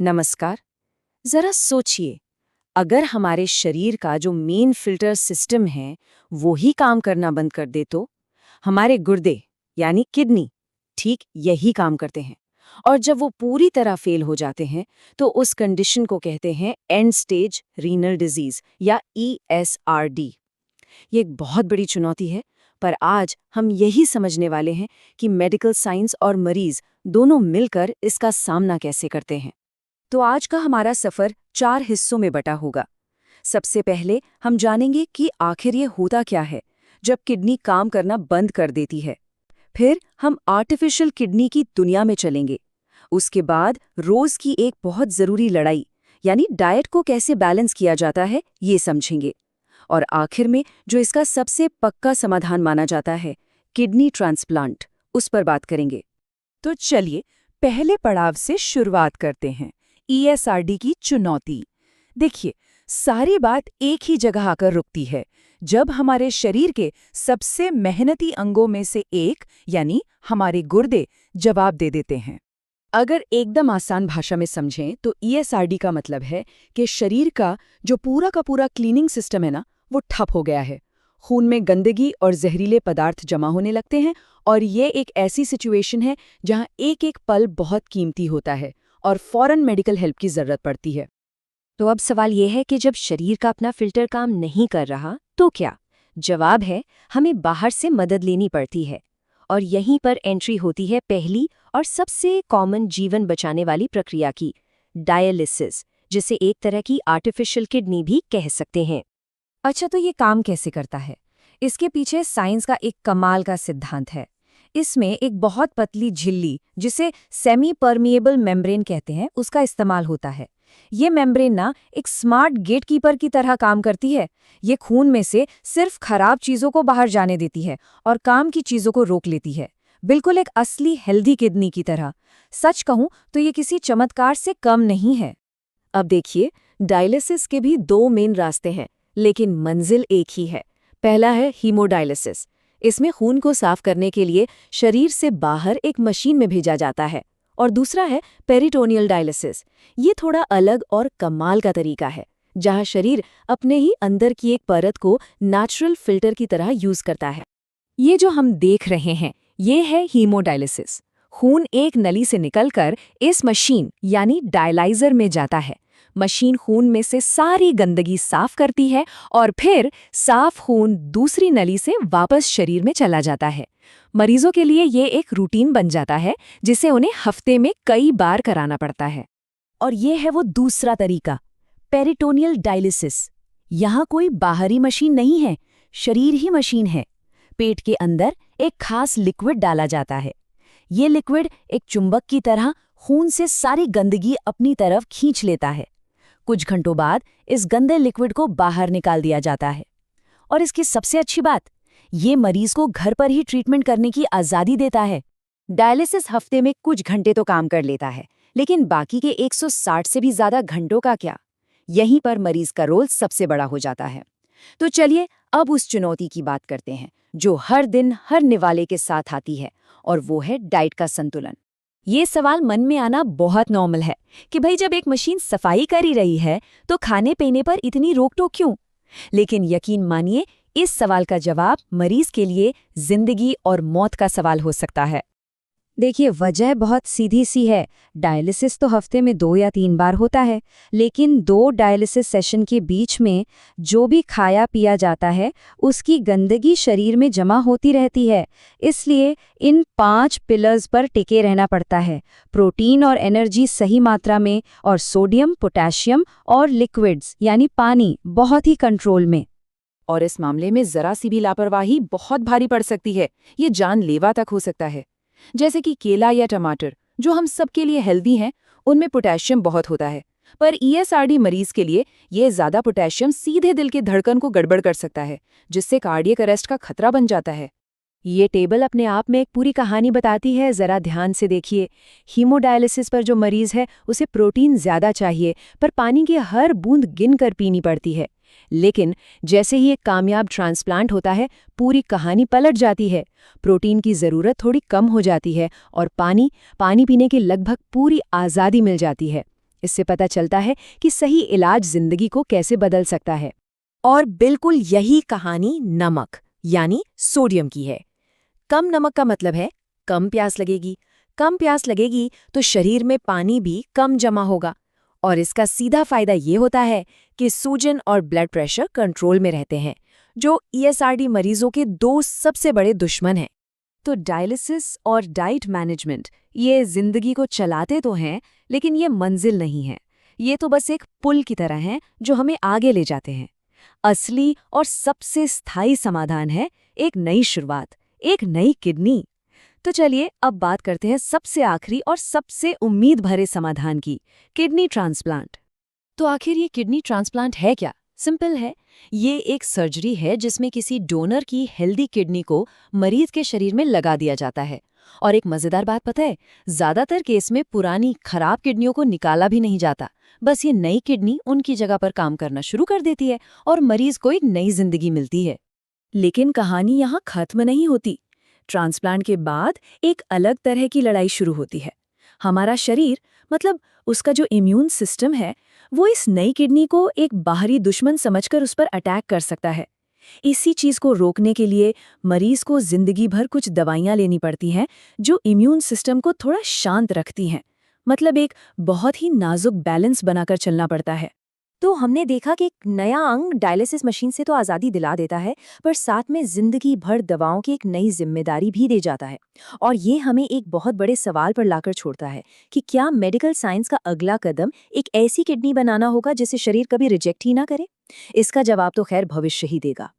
नमस्कार। जरा सोचिए, अगर हमारे शरीर का जो मेन फिल्टर सिस्टम है वो ही काम करना बंद कर दे तो हमारे गुर्दे यानी किडनी ठीक यही काम करते हैं। और जब वो पूरी तरह फेल हो जाते हैं तो उस कंडीशन को कहते हैं एंड स्टेज रीनल डिजीज या ESRD। ये एक बहुत बड़ी चुनौती है, पर आज हम यही समझने वाले हैं कि मेडिकल साइंस और मरीज दोनों मिलकर इसका सामना कैसे करते हैं। तो आज का हमारा सफर 4 हिस्सों में बटा होगा। सबसे पहले हम जानेंगे कि आखिर ये होता क्या है जब किडनी काम करना बंद कर देती है। फिर हम आर्टिफिशियल किडनी की दुनिया में चलेंगे। उसके बाद रोज की एक बहुत जरूरी लड़ाई यानी डाइट को कैसे बैलेंस किया जाता है ये समझेंगे। और आखिर में जो इसका सबसे पक्का समाधान माना जाता है, किडनी ट्रांसप्लांट, उस पर बात करेंगे। तो चलिए पहले पड़ाव से शुरुआत करते हैं, ESRD की चुनौती। देखिए, सारी बात एक ही जगह आकर रुकती है, जब हमारे शरीर के सबसे मेहनती अंगों में से एक यानी हमारे गुर्दे जवाब दे देते हैं। अगर एकदम आसान भाषा में समझें तो ESRD का मतलब है कि शरीर का जो पूरा का पूरा क्लीनिंग सिस्टम है ना, वो ठप हो गया है। खून में गंदगी और जहरीले पदार्थ जमा होने लगते हैं और ये एक ऐसी सिचुएशन है जहां एक एक पल बहुत कीमती होता है और फौरन मेडिकल हेल्प की जरूरत पड़ती है। तो अब सवाल यह है कि जब शरीर का अपना फिल्टर काम नहीं कर रहा तो क्या? जवाब है, हमें बाहर से मदद लेनी पड़ती है। और यहीं पर एंट्री होती है पहली और सबसे कॉमन जीवन बचाने वाली प्रक्रिया की, डायलिसिस, जिसे एक तरह की आर्टिफिशियल किडनी भी कह सकते हैं। अच्छा, तो ये काम कैसे करता है? इसके पीछे साइंस का एक कमाल का सिद्धांत है। इसमें एक बहुत पतली झिल्ली, जिसे सेमी परमिएबल मेम्ब्रेन कहते हैं, उसका इस्तेमाल होता है। ये मेम्ब्रेन ना एक स्मार्ट गेटकीपर की तरह काम करती है। ये खून में से सिर्फ खराब चीजों को बाहर जाने देती है और काम की चीजों को रोक लेती है, बिल्कुल एक असली हेल्दी किडनी की तरह। सच कहूं तो ये किसी चमत्कार से कम नहीं है। अब देखिए, डायलिसिस के भी 2 मेन रास्ते हैं, लेकिन मंजिल एक ही है। पहला है हीमोडायलिसिस। इसमें खून को साफ करने के लिए शरीर से बाहर एक मशीन में भेजा जाता है। और दूसरा है पेरिटोनियल डायलिसिस। ये थोड़ा अलग और कमाल का तरीका है, जहां शरीर अपने ही अंदर की एक परत को नेचुरल फिल्टर की तरह यूज करता है। ये जो हम देख रहे हैं, ये है हीमोडायलिसिस। खून एक नली से निकलकर इस मशीन यानी डायलाइजर में जाता है। मशीन खून में से सारी गंदगी साफ करती है और फिर साफ खून दूसरी नली से वापस शरीर में चला जाता है। मरीजों के लिए ये एक रूटीन बन जाता है, जिसे उन्हें हफ्ते में कई बार कराना पड़ता है। और ये है वो दूसरा तरीका, पेरिटोनियल डायलिसिस। यहाँ कोई बाहरी मशीन नहीं है, शरीर ही मशीन है। पेट के अंदर एक खास लिक्विड डाला जाता है। ये लिक्विड एक चुंबक की तरह खून से सारी गंदगी अपनी तरफ खींच लेता है। कुछ घंटों बाद इस गंदे लिक्विड को बाहर निकाल दिया जाता है। और इसकी सबसे अच्छी बात, ये मरीज को घर पर ही ट्रीटमेंट करने की आज़ादी देता है। डायलिसिस हफ्ते में कुछ घंटे तो काम कर लेता है, लेकिन बाकी के 160 से भी ज्यादा घंटों का क्या? यहीं पर मरीज का रोल सबसे बड़ा हो जाता है। तो चलिए अब उस चुनौती की बात करते हैं जो हर दिन हर निवाले के साथ आती है, और वो है डाइट का संतुलन। ये सवाल मन में आना बहुत नॉर्मल है कि भाई, जब एक मशीन सफाई कर ही रही है तो खाने पीने पर इतनी रोक टोक क्यों? लेकिन यकीन मानिए, इस सवाल का जवाब मरीज के लिए जिंदगी और मौत का सवाल हो सकता है। देखिए, वजह बहुत सीधी सी है। डायलिसिस तो हफ्ते में 2 या 3 बार होता है, लेकिन 2 डायलिसिस सेशन के बीच में जो भी खाया पिया जाता है उसकी गंदगी शरीर में जमा होती रहती है। इसलिए इन 5 पिलर्स पर टिके रहना पड़ता है। प्रोटीन और एनर्जी सही मात्रा में, और सोडियम, पोटेशियम और लिक्विड्स यानी पानी बहुत ही कंट्रोल में। और इस मामले में जरा सी भी लापरवाही बहुत भारी पड़ सकती है। ये जानलेवा तक हो सकता है। जैसे कि केला या टमाटर, जो हम सबके लिए हेल्दी हैं, उनमें पोटेशियम बहुत होता है, पर ESRD मरीज के लिए ये ज्यादा पोटेशियम सीधे दिल के धड़कन को गड़बड़ कर सकता है, जिससे कार्डियक अरेस्ट का खतरा बन जाता है। ये टेबल अपने आप में एक पूरी कहानी बताती है, जरा ध्यान से देखिए। हीमोडायलिसिस पर जो मरीज है उसे प्रोटीन ज्यादा चाहिए, पर पानी की हर बूंद गिनकर पीनी पड़ती है। लेकिन जैसे ही एक कामयाब ट्रांसप्लांट होता है, पूरी कहानी पलट जाती है। प्रोटीन की ज़रूरत थोड़ी कम हो जाती है और पानी पीने की लगभग पूरी आज़ादी मिल जाती है। इससे पता चलता है कि सही इलाज जिंदगी को कैसे बदल सकता है। और बिल्कुल यही कहानी नमक यानी सोडियम की है। कम नमक का मतलब है कम प्यास लगेगी। कम प्यास लगेगी तो शरीर में पानी भी कम जमा होगा और इसका सीधा फायदा ये होता है कि सूजन और ब्लड प्रेशर कंट्रोल में रहते हैं, जो ESRD मरीजों के दो सबसे बड़े दुश्मन हैं। तो डायलिसिस और डाइट मैनेजमेंट ये जिंदगी को चलाते तो हैं, लेकिन ये मंजिल नहीं है। ये तो बस एक पुल की तरह हैं जो हमें आगे ले जाते हैं। असली और सबसे स्थायी समाधान है एक नई शुरुआत, एक नई किडनी। तो चलिए अब बात करते हैं सबसे आखिरी और सबसे उम्मीद भरे समाधान की, किडनी ट्रांसप्लांट। तो आखिर ये किडनी ट्रांसप्लांट है क्या? सिंपल है। ये एक सर्जरी है जिसमें किसी डोनर की हेल्दी किडनी को मरीज के शरीर में लगा दिया जाता है। और एक मजेदार बात पता है, ज्यादातर केस में पुरानी खराब किडनियों को निकाला भी नहीं जाता, बस ये नई किडनी उनकी जगह पर काम करना शुरू कर देती है और मरीज को एक नई जिंदगी मिलती है। लेकिन कहानी यहाँ खत्म नहीं होती। ट्रांसप्लांट के बाद एक अलग तरह की लड़ाई शुरू होती है। हमारा शरीर, मतलब उसका जो इम्यून सिस्टम है, वो इस नई किडनी को एक बाहरी दुश्मन समझकर उस पर अटैक कर सकता है। इसी चीज को रोकने के लिए मरीज को जिंदगी भर कुछ दवाइयां लेनी पड़ती हैं जो इम्यून सिस्टम को थोड़ा शांत रखती हैं। मतलब एक बहुत ही नाजुक बैलेंस बनाकर चलना पड़ता है। तो हमने देखा कि एक नया अंग डायलिसिस मशीन से तो आज़ादी दिला देता है, पर साथ में जिंदगी भर दवाओं की एक नई जिम्मेदारी भी दे जाता है। और ये हमें एक बहुत बड़े सवाल पर लाकर छोड़ता है कि क्या मेडिकल साइंस का अगला कदम एक ऐसी किडनी बनाना होगा जिसे शरीर कभी रिजेक्ट ही ना करे? इसका जवाब तो खैर भविष्य ही देगा।